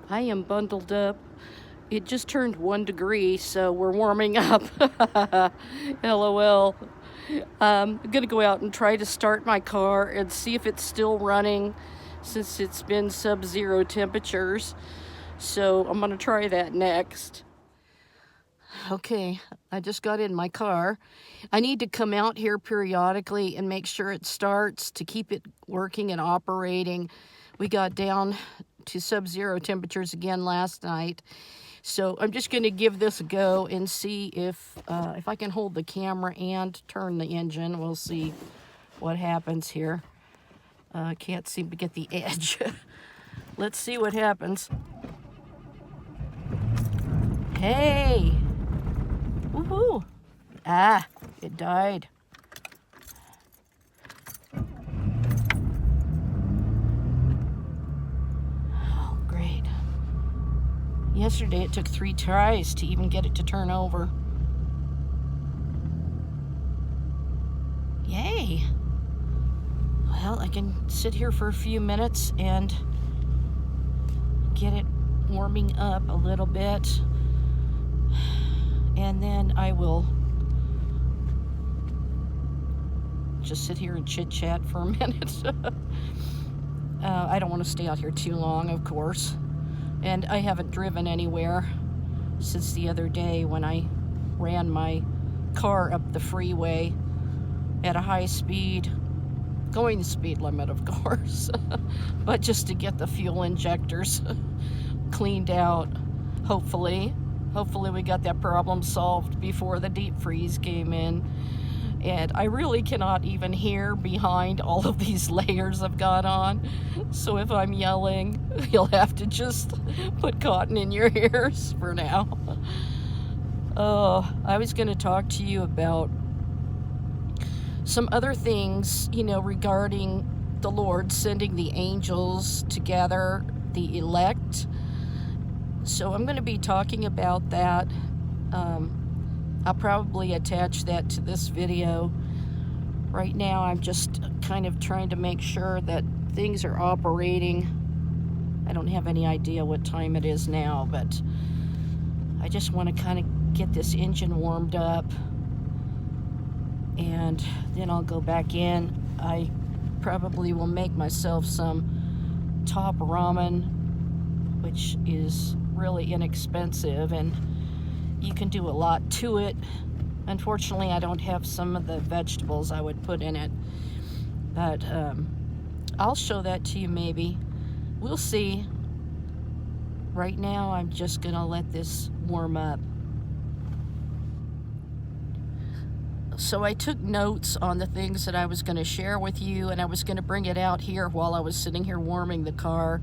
I am bundled up. It just turned 1 degree, so we're warming up. LOL. I'm gonna go out and try to start my car and see if it's still running since it's been sub-zero temperatures. So I'm gonna try that next. Okay, I just got in my car. I need to come out here periodically and make sure it starts to keep it working and operating. We got down to sub-zero temperatures again last night. So I'm just going to give this a go and see if I can hold the camera and turn the engine. We'll see what happens here. Can't seem to get the edge. Let's see what happens. Hey! Woohoo! Ah, it died. Oh, great. Yesterday it took 3 tries to even get it to turn over. Yay! Well, I can sit here for a few minutes and get it warming up a little bit. And then I will just sit here and chit-chat for a minute. I don't want to stay out here too long, of course. And I haven't driven anywhere since the other day when I ran my car up the freeway at a high speed, going the speed limit, of course, but just to get the fuel injectors cleaned out, hopefully. Hopefully we got that problem solved before the deep freeze came in. And I really cannot even hear behind all of these layers I've got on. So if I'm yelling, you'll have to just put cotton in your ears for now. Oh, I was going to talk to you about some other things, regarding the Lord sending the angels to gather the elect. So I'm going to be talking about that. I'll probably attach that to this video. Right now I'm just kind of trying to make sure that things are operating. I don't have any idea what time it is now, but I just want to kind of get this engine warmed up, and then I'll go back in. I probably will make myself some top ramen, which is really inexpensive, and you can do a lot to it. Unfortunately, I don't have some of the vegetables I would put in it, but I'll show that to you maybe. We'll see. Right now, I'm just gonna let this warm up. So I took notes on the things that I was going to share with you, and I was going to bring it out here while I was sitting here warming the car,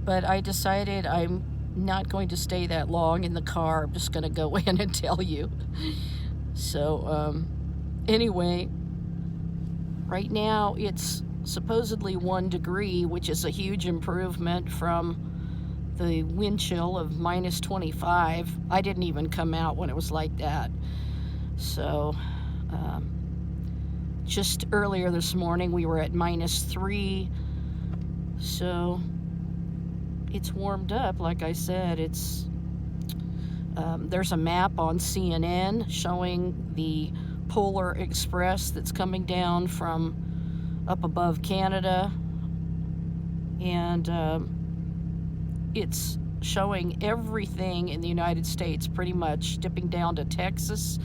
but I decided I'm not going to stay that long in the car. I'm just going to go in and tell you. So anyway, right now it's supposedly 1 degree, which is a huge improvement from the wind chill of minus 25. I didn't even come out when it was like that. So just earlier this morning we were at minus 3. So it's warmed up, like I said. It's there's a map on CNN showing the polar express that's coming down from up above Canada, and it's showing everything in the United States pretty much, dipping down to Texas.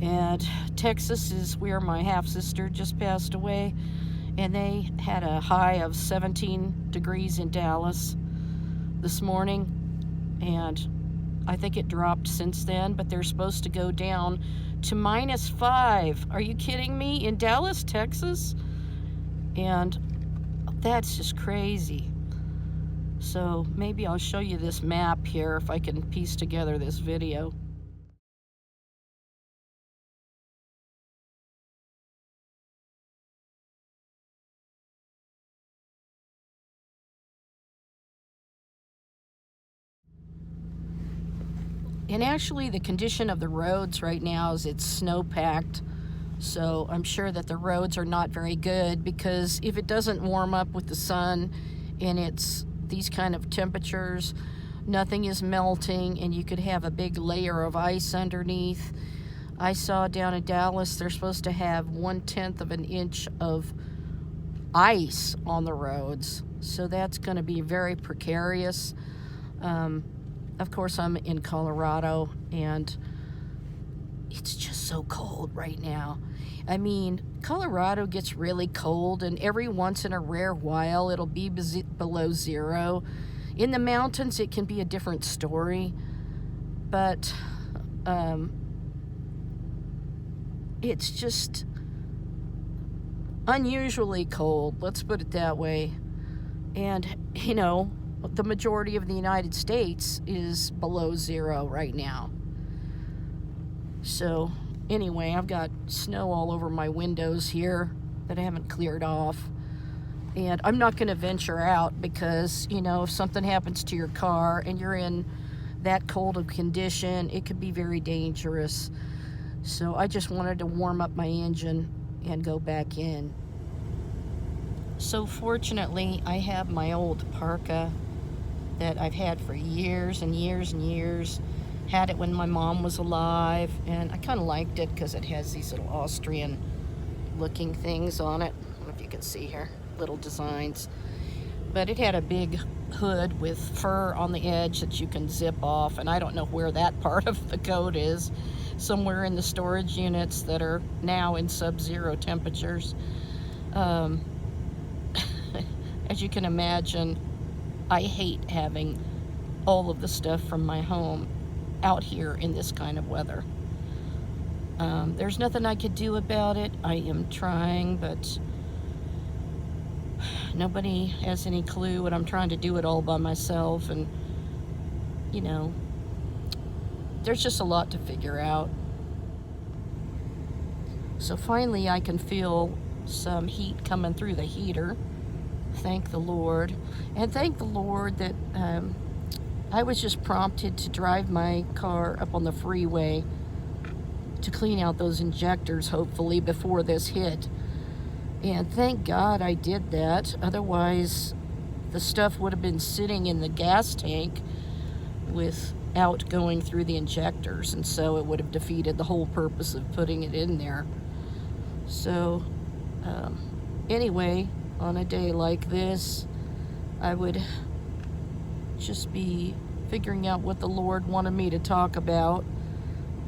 And Texas is where my half-sister just passed away, and they had a high of 17 degrees in Dallas this morning, and I think it dropped since then, but they're supposed to go down to minus 5. Are you kidding me? In Dallas, Texas? And that's just crazy. So maybe I'll show you this map here if I can piece together this video. And actually the condition of the roads right now is it's snow-packed. So I'm sure that the roads are not very good, because if it doesn't warm up with the sun and it's these kind of temperatures, nothing is melting, and you could have a big layer of ice underneath. I saw down in Dallas they're supposed to have 1/10 of an inch of ice on the roads, so that's going to be very precarious. Of course, I'm in Colorado, and it's just so cold right now. I mean, Colorado gets really cold, and every once in a rare while it'll be below zero. In the mountains, it can be a different story, but it's just unusually cold, let's put it that way. And, you know, the majority of the United States is below zero right now. So, anyway, I've got snow all over my windows here that I haven't cleared off. And I'm not going to venture out because, you know, if something happens to your car and you're in that cold of condition, it could be very dangerous. So I just wanted to warm up my engine and go back in. So fortunately, I have my old parka that I've had for years and years and years. Had it when my mom was alive, and I kind of liked it because it has these little Austrian looking things on it. I don't know if you can see here, little designs. But it had a big hood with fur on the edge that you can zip off, and I don't know where that part of the coat is. Somewhere in the storage units that are now in sub-zero temperatures. As you can imagine, I hate having all of the stuff from my home out here in this kind of weather. There's nothing I could do about it. I am trying, but nobody has any clue, and I'm trying to do it all by myself, and you know, there's just a lot to figure out. So finally I can feel some heat coming through the heater. Thank the Lord. And thank the Lord that I was just prompted to drive my car up on the freeway to clean out those injectors, hopefully, before this hit. And thank God I did that. Otherwise, the stuff would have been sitting in the gas tank without going through the injectors. And so it would have defeated the whole purpose of putting it in there. So, anyway, on a day like this, I would just be figuring out what the Lord wanted me to talk about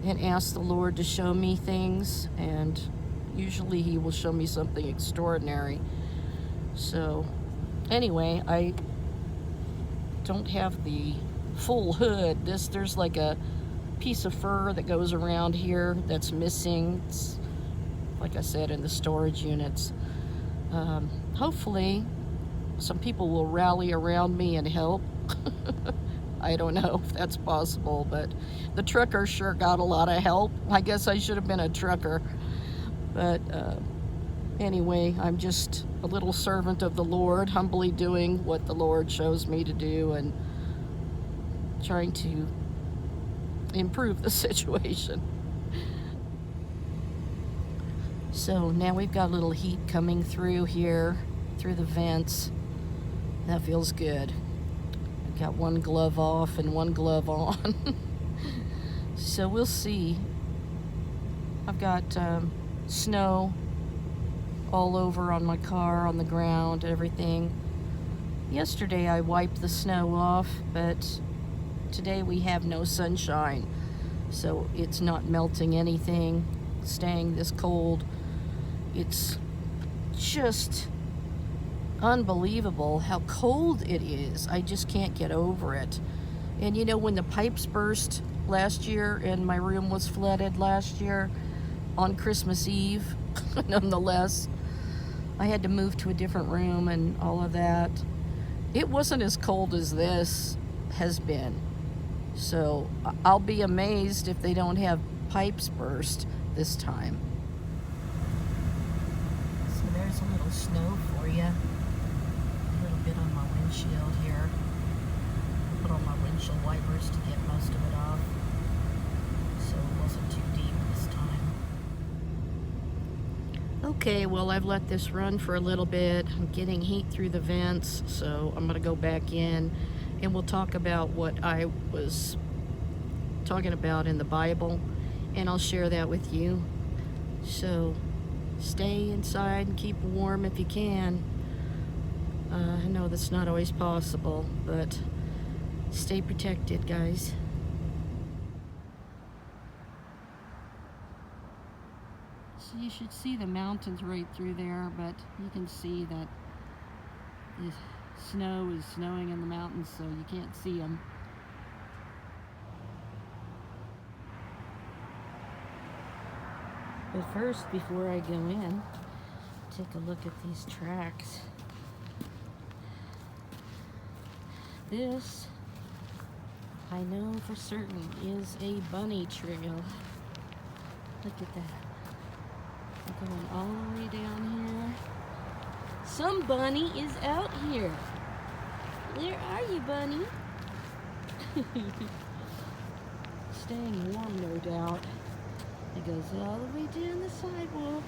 and ask the Lord to show me things, and usually He will show me something extraordinary. So anyway, I don't have the full hood. There's like a piece of fur that goes around here that's missing. It's, like I said, in the storage units. Hopefully some people will rally around me and help. I don't know if that's possible, but the trucker sure got a lot of help. I guess I should have been a trucker. But anyway, I'm just a little servant of the Lord, humbly doing what the Lord shows me to do and trying to improve the situation. So now we've got a little heat coming through here, through the vents. That feels good. I've got one glove off and one glove on. So we'll see. I've got snow all over on my car, on the ground, everything. Yesterday I wiped the snow off, but today we have no sunshine. So it's not melting anything, staying this cold. It's just unbelievable how cold it is. I just can't get over it. And you know, when the pipes burst last year and my room was flooded last year on Christmas Eve, nonetheless, I had to move to a different room and all of that. It wasn't as cold as this has been. So I'll be amazed if they don't have pipes burst this time. So there's a little snow for you. A little bit on my windshield here. Put on my windshield wipers to get most of it off. So it wasn't too deep this time. Okay, well, I've let this run for a little bit. I'm getting heat through the vents, so I'm gonna go back in and we'll talk about what I was talking about in the Bible, and I'll share that with you. So stay inside and keep warm if you can. I know that's not always possible, but stay protected, guys. So you should see the mountains right through there, but you can see that the snow is snowing in the mountains, so you can't see them. But first, before I go in, take a look at these tracks. This, I know for certain, is a bunny trail. Look at that. We're going all the way down here. Some bunny is out here. Where are you, bunny? Staying warm, no doubt. It goes all the way down the sidewalk.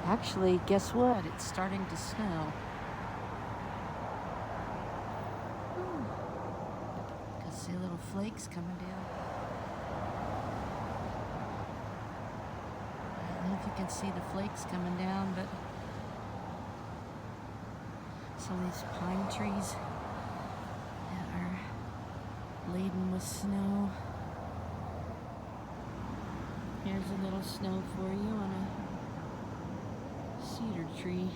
Actually, guess what? It's starting to snow. Can see little flakes coming down. I don't know if you can see the flakes coming down, but some of these pine trees that are laden with snow. Here's a little snow for you on a cedar tree.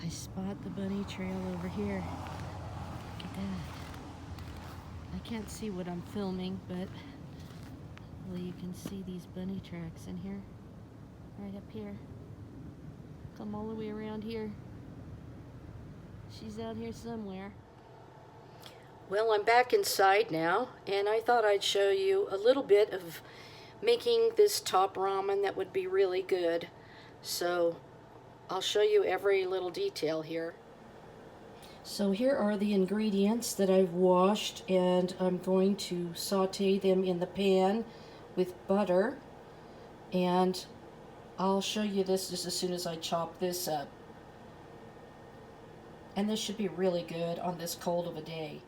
I spot the bunny trail over here. Look at that. I can't see what I'm filming, but well, you can see these bunny tracks in here. Right up here. Come all the way around here. She's out here somewhere. Well, I'm back inside now, and I thought I'd show you a little bit of making this top ramen that would be really good. So I'll show you every little detail here. So here are the ingredients that I've washed, and I'm going to saute them in the pan with butter, and I'll show you this just as soon as I chop this up. And this should be really good on this cold of a day.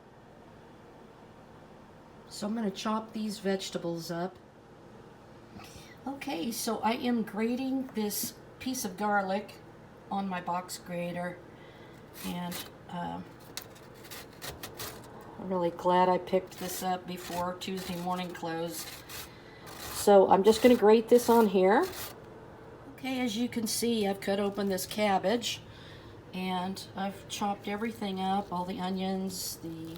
So I'm going to chop these vegetables up. Okay, so I am grating this piece of garlic on my box grater, and I'm really glad I picked this up before Tuesday morning closed. So I'm just going to grate this on here. Okay, as you can see, I've cut open this cabbage, and I've chopped everything up, all the onions, the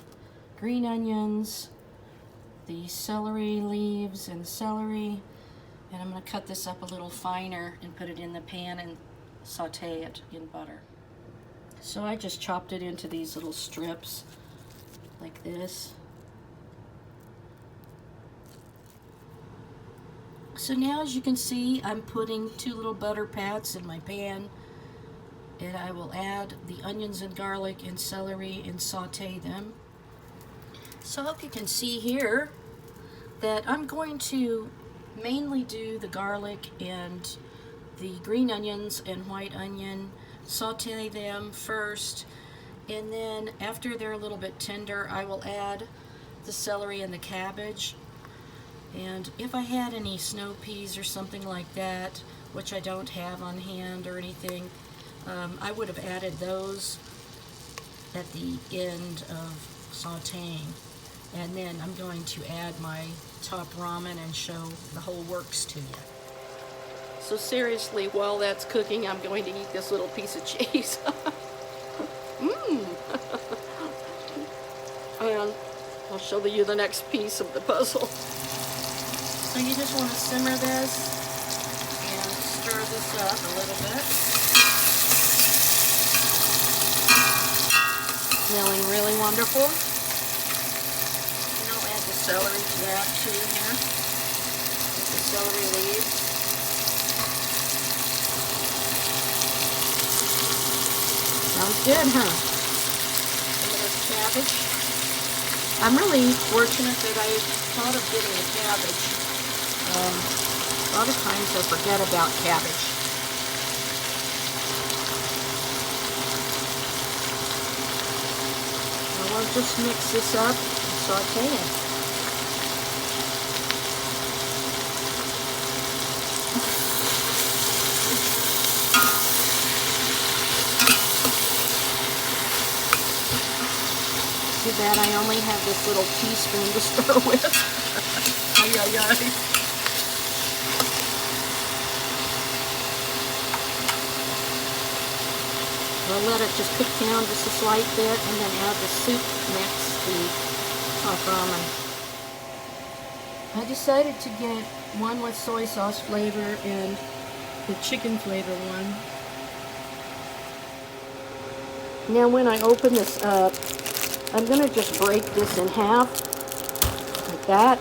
green onions, the celery leaves and celery, and I'm going to cut this up a little finer and put it in the pan and saute it in butter. So I just chopped it into these little strips like this. So now, as you can see, I'm putting 2 little butter pats in my pan, and I will add the onions and garlic and celery and saute them. So I hope you can see here that I'm going to mainly do the garlic and the green onions and white onion, saute them first, and then after they're a little bit tender, I will add the celery and the cabbage. And if I had any snow peas or something like that, which I don't have on hand or anything, I would have added those at the end of sauteing. And then I'm going to add my top ramen and show the whole works to you. So seriously, while that's cooking, I'm going to eat this little piece of cheese. And I'll show you the next piece of the puzzle. So you just want to simmer this and stir this up a little bit. Smelling really wonderful. And I'll add the celery to that too here. With the celery leaves. Sounds good, huh? A little cabbage. I'm really fortunate that I thought of getting a cabbage A lot of times I forget about cabbage. And we'll just mix this up and saute it. Too bad I only have this little teaspoon to stir with. Ay, ay, ay. We'll let it just cook down just a slight bit and then add the soup mix, the top ramen. I decided to get one with soy sauce flavor and the chicken flavor one. Now when I open this up, I'm going to just break this in half, like that,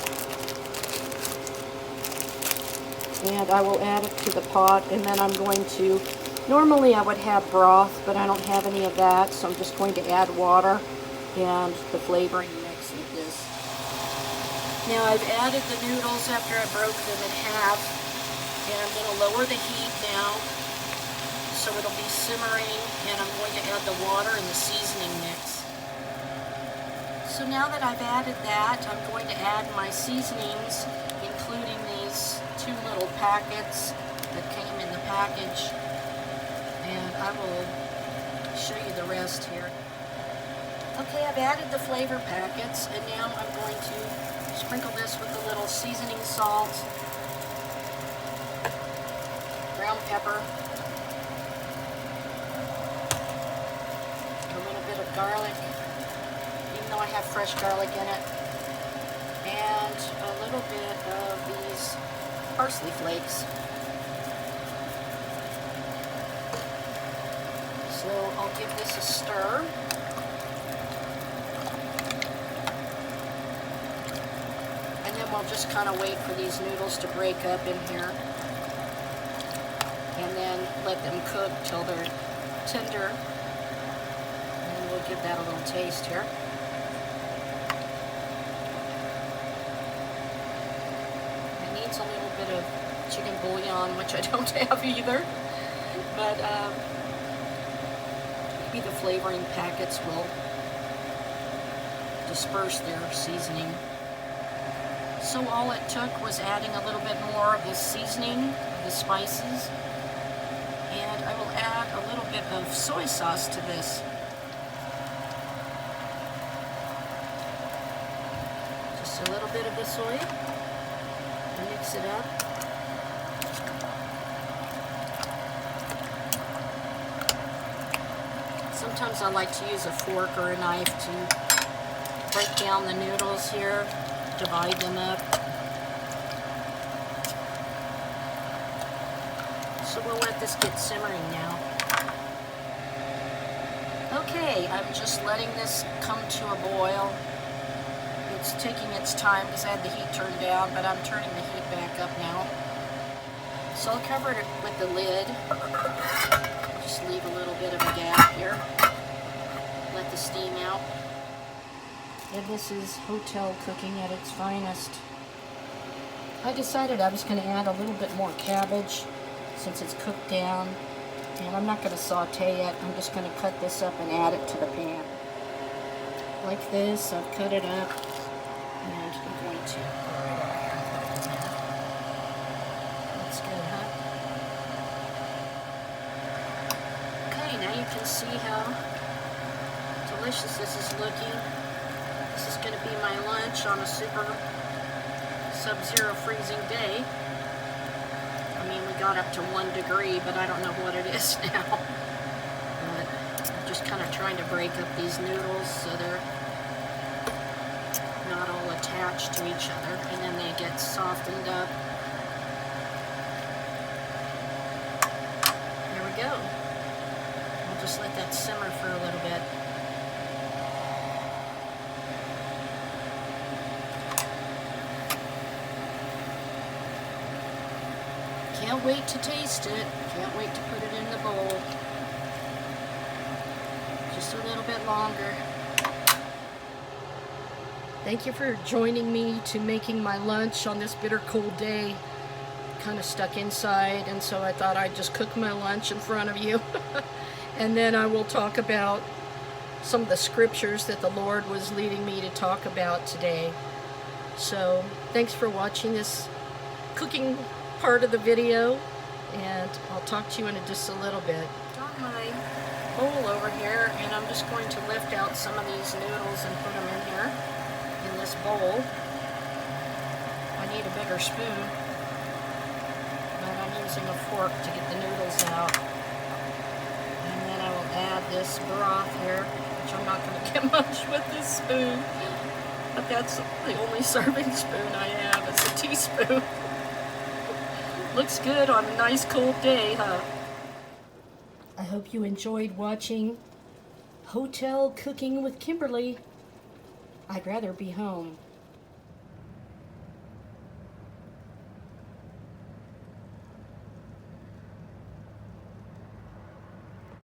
and I will add it to the pot, and then I'm going to, normally I would have broth, but I don't have any of that, so I'm just going to add water and the flavoring mix with this. Now I've added the noodles after I broke them in half, and I'm going to lower the heat now, so it'll be simmering, and I'm going to add the water and the seasoning mix. So now that I've added that, I'm going to add my seasonings, including these 2 little packets that came in the package. And I will show you the rest here. Okay, I've added the flavor packets, and now I'm going to sprinkle this with a little seasoning salt, ground pepper, a little bit of garlic, though I have fresh garlic in it, and a little bit of these parsley flakes. So I'll give this a stir. And then we'll just kind of wait for these noodles to break up in here. And then let them cook till they're tender. And we'll give that a little taste here. A little bit of chicken bouillon, which I don't have either, but maybe the flavoring packets will disperse their seasoning. So all it took was adding a little bit more of the seasoning, the spices, and I will add a little bit of soy sauce to this. Just a little bit of the soy. Mix it up. Sometimes I like to use a fork or a knife to break down the noodles here, divide them up. So we'll let this get simmering now. Okay, I'm just letting this come to a boil. It's taking its time because I had the heat turned down, but I'm turning the heat back up now. So I'll cover it with the lid. Just leave a little bit of a gap here. Let the steam out. And this is hotel cooking at its finest. I decided I was going to add a little bit more cabbage since it's cooked down. And I'm not going to saute it. I'm just going to cut this up and add it to the pan. Like this, I've cut it up. And I'm going to put it over here and put it in there. That's good, huh? Okay, now you can see how delicious this is looking. This is going to be my lunch on a super sub-zero freezing day. I mean, we got up to 1 degree, but I don't know what it is now. But I'm just kind of trying to break up these noodles so they're not all attached to each other, and then they get softened up. There we go. We'll just let that simmer for a little bit. Can't wait to taste it. Can't wait to put it in the bowl. Just a little bit longer. Thank you for joining me to making my lunch on this bitter cold day. Kind of stuck inside, and so I thought I'd just cook my lunch in front of you. And then I will talk about some of the scriptures that the Lord was leading me to talk about today. So thanks for watching this cooking part of the video, and I'll talk to you in just a little bit. Got my bowl over here, and I'm just going to lift out some of these noodles and put them in here in this bowl. I need a bigger spoon, but I'm using a fork to get the noodles out. And then I will add this broth here, which I'm not going to get much with this spoon, but that's the only serving spoon I have. It's a teaspoon. Looks good on a nice cold day, huh? I hope you enjoyed watching Hotel Cooking with Kimberly. I'd rather be home.